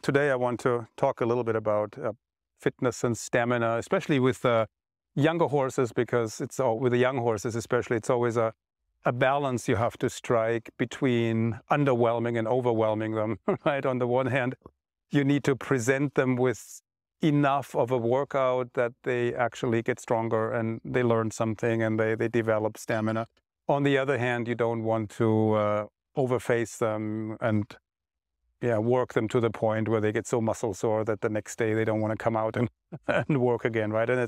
Today I want to talk a little bit about fitness and stamina, especially with younger horses, because with the young horses especially, it's always a balance you have to strike between underwhelming and overwhelming them, right? On the one hand, you need to present them with enough of a workout that they actually get stronger and they learn something and they develop stamina. On the other hand, you don't want to overface them and work them to the point where they get so muscle sore that the next day they don't want to come out and, and work again, right? And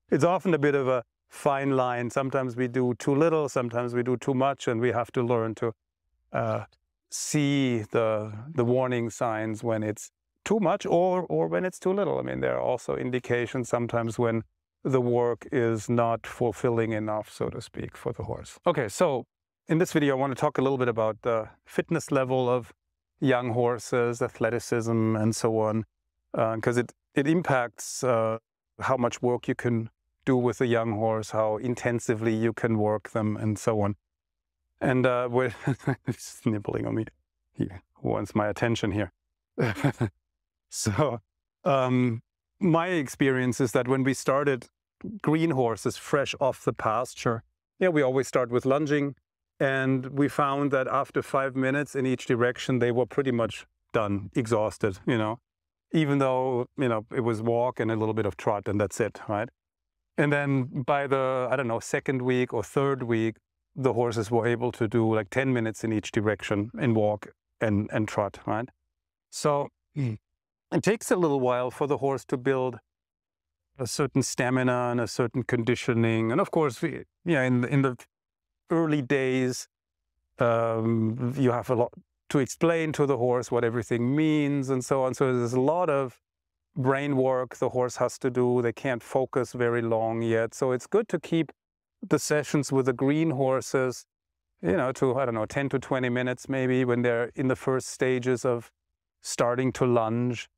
it's often a bit of a fine line. Sometimes we do too little, sometimes we do too much, and we have to learn to see the warning signs when it's too much or when it's too little. I mean, there are also indications sometimes when the work is not fulfilling enough, so to speak, for the horse. Okay, so in this video, I want to talk a little bit about the fitness level of young horses, athleticism, and so on, because it impacts how much work you can do with a young horse, how intensively you can work them, and so on. And we're nibbling on me. He wants my attention here. So my experience is that when we started green horses fresh off the pasture, we always start with lunging. And we found that after 5 minutes in each direction, they were pretty much done, exhausted, even though, it was walk and a little bit of trot and that's it, right? And then by the, second week or third week, the horses were able to do like 10 minutes in each direction in walk and trot, right? So it takes a little while for the horse to build a certain stamina and a certain conditioning. And of course, in the early days, you have a lot to explain to the horse what everything means and so on. So there's a lot of brain work the horse has to do. They can't focus very long yet. So it's good to keep the sessions with the green horses, to, 10 to 20 minutes maybe when they're in the first stages of starting to lunge.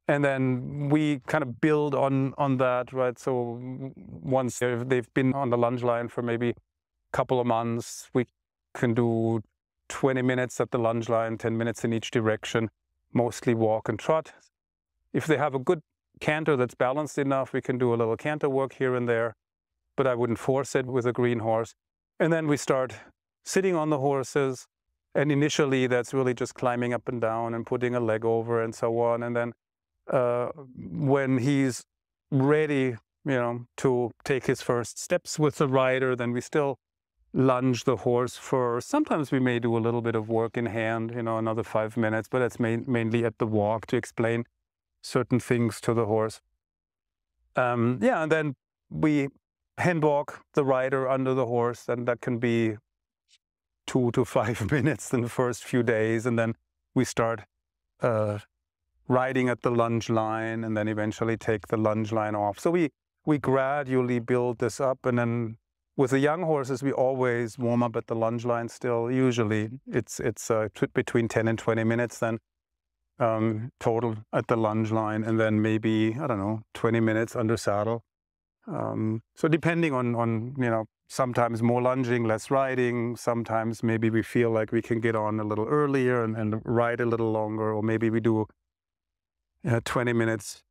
And then we kind of build on that, right? So once they've been on the lunge line for maybe couple of months, we can do 20 minutes at the lunge line, 10 minutes in each direction, mostly walk and trot. If they have a good canter that's balanced enough, we can do a little canter work here and there, but I wouldn't force it with a green horse. And then we start sitting on the horses, and initially that's really just climbing up and down and putting a leg over and so on. And then when he's ready, to take his first steps with the rider, then we still lunge the horse first. Sometimes we may do a little bit of work in hand, another 5 minutes, but that's mainly at the walk to explain certain things to the horse. And then we hand walk the rider under the horse, and that can be 2 to 5 minutes in the first few days. And then we start riding at the lunge line and then eventually take the lunge line off. So we gradually build this up, and then with the young horses, we always warm up at the lunge line still. Usually it's between 10 and 20 minutes then total at the lunge line, and then maybe, 20 minutes under saddle. So depending on sometimes more lunging, less riding. Sometimes maybe we feel like we can get on a little earlier and ride a little longer, or maybe we do 20 minutes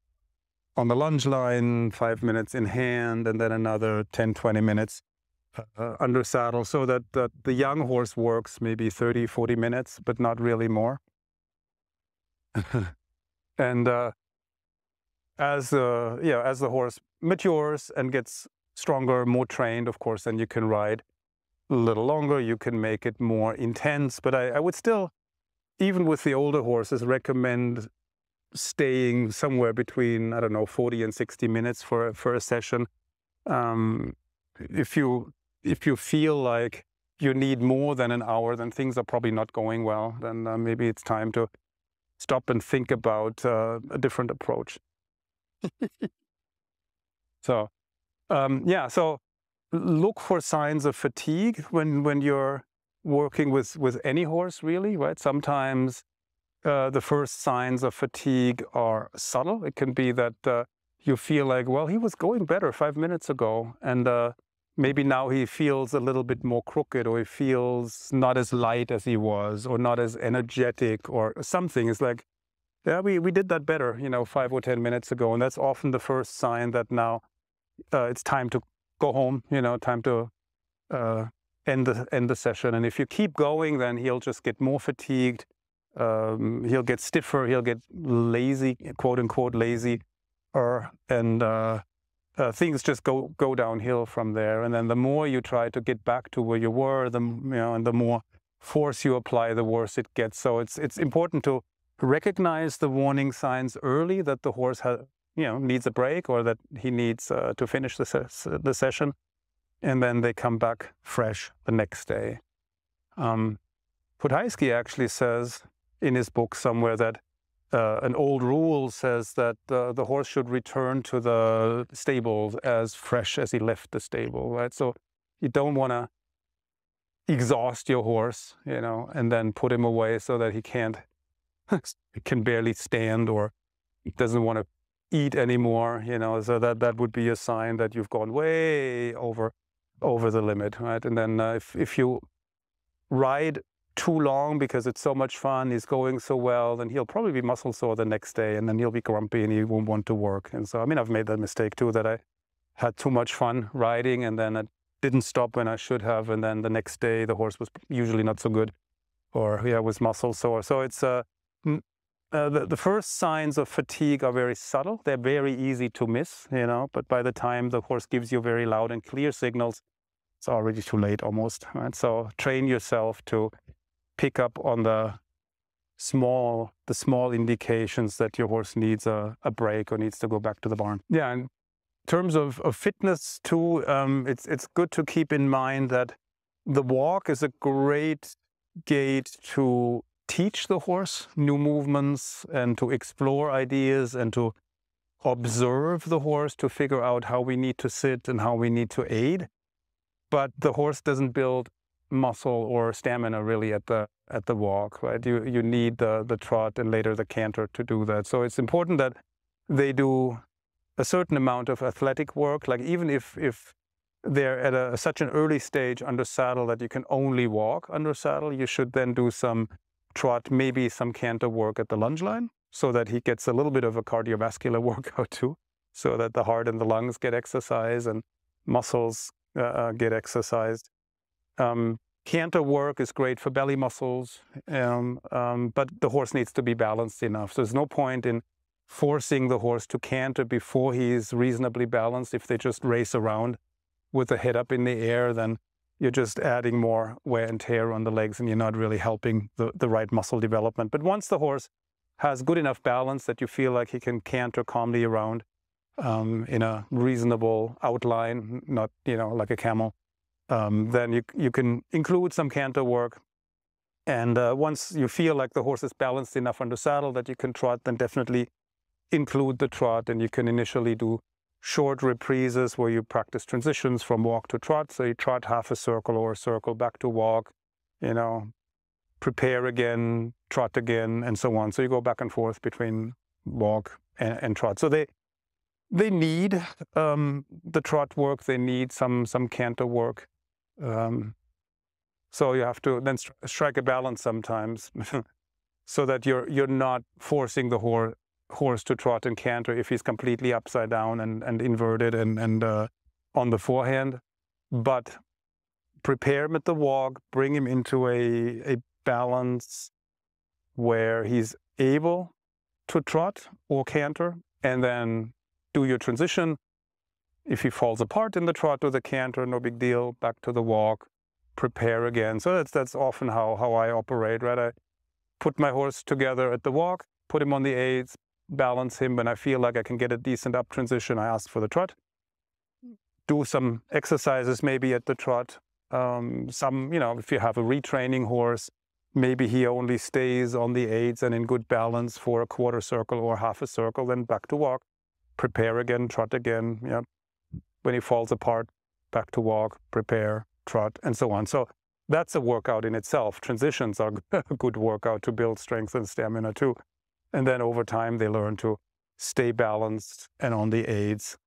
on the lunge line, 5 minutes in hand, and then another 10, 20 minutes under saddle, so that the young horse works maybe 30, 40 minutes, but not really more. And as the horse matures and gets stronger, more trained, of course, then you can ride a little longer, you can make it more intense. But I would still, even with the older horses, recommend staying somewhere between, 40 and 60 minutes for a session. If you feel like you need more than an hour, then things are probably not going well. Then maybe it's time to stop and think about a different approach. So look for signs of fatigue when you're working with any horse, really, right? Sometimes the first signs of fatigue are subtle. It can be that you feel like, well, he was going better 5 minutes ago, and maybe now he feels a little bit more crooked, or he feels not as light as he was, or not as energetic, or something. It's like Yeah, we did that better, 5 or 10 minutes ago, and that's often the first sign that now it's time to go home, time to end the session. And if you keep going, then he'll just get more fatigued. He'll get stiffer. He'll get lazy, quote unquote lazy, and things just go downhill from there. And then the more you try to get back to where you were, and the more force you apply, the worse it gets. So it's important to recognize the warning signs early that the horse needs a break, or that he needs to finish the session, and then they come back fresh the next day. Podhajski actually says in his book somewhere that an old rule says that the horse should return to the stables as fresh as he left the stable, right? So you don't want to exhaust your horse, and then put him away so that he can barely stand or doesn't want to eat anymore, so that would be a sign that you've gone way over the limit, right? And then if you ride too long because it's so much fun, he's going so well, then he'll probably be muscle sore the next day, and then he'll be grumpy and he won't want to work. And so, I've made that mistake too, that I had too much fun riding and then I didn't stop when I should have, and then the next day the horse was usually not so good, or was muscle sore. So it's the first signs of fatigue are very subtle. They're very easy to miss, but by the time the horse gives you very loud and clear signals, it's already too late almost, right? So train yourself to pick up on the small indications that your horse needs a break or needs to go back to the barn. Yeah, and in terms of fitness too, it's good to keep in mind that the walk is a great gate to teach the horse new movements and to explore ideas and to observe the horse, to figure out how we need to sit and how we need to aid. But the horse doesn't build muscle or stamina really at the walk, right? You need the trot and later the canter to do that. So it's important that they do a certain amount of athletic work, like even if they're at such an early stage under saddle that you can only walk under saddle, you should then do some trot, maybe some canter work at the lunge line, so that he gets a little bit of a cardiovascular workout too, so that the heart and the lungs get exercise and muscles get exercised. Canter work is great for belly muscles, but the horse needs to be balanced enough. So there's no point in forcing the horse to canter before he's reasonably balanced. If they just race around with the head up in the air, then you're just adding more wear and tear on the legs, and you're not really helping the right muscle development. But once the horse has good enough balance that you feel like he can canter calmly around in a reasonable outline, not like a camel, then you can include some canter work. And once you feel like the horse is balanced enough under saddle that you can trot, then definitely include the trot. And you can initially do short reprises where you practice transitions from walk to trot. So you trot half a circle or a circle, back to walk, prepare again, trot again, and so on. So you go back and forth between walk and trot. So they need the trot work. They need some canter work. So you have to then strike a balance sometimes, so that you're not forcing the horse to trot and canter if he's completely upside down and inverted and on the forehand. But prepare him at the walk, bring him into a balance where he's able to trot or canter, and then do your transition. If he falls apart in the trot or the canter, no big deal, back to the walk, prepare again. So that's often how I operate, right? I put my horse together at the walk, put him on the aids, balance him. When I feel like I can get a decent up transition, I ask for the trot. Do some exercises maybe at the trot. If you have a retraining horse, maybe he only stays on the aids and in good balance for a quarter circle or half a circle, then back to walk, prepare again, trot again. Yeah. When he falls apart, back to walk, prepare, trot, and so on. So that's a workout in itself. Transitions are a good workout to build strength and stamina too. And then over time, they learn to stay balanced and on the aids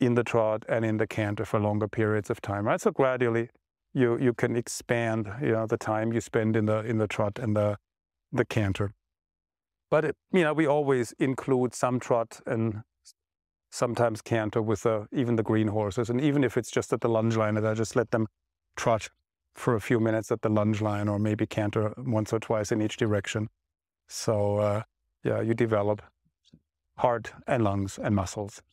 in the trot and in the canter for longer periods of time, right? So gradually, you can expand, the time you spend in the trot and the canter. But we always include some trot and sometimes canter with even the green horses. And even if it's just at the lunge line, I just let them trot for a few minutes at the lunge line, or maybe canter once or twice in each direction. So you develop heart and lungs and muscles.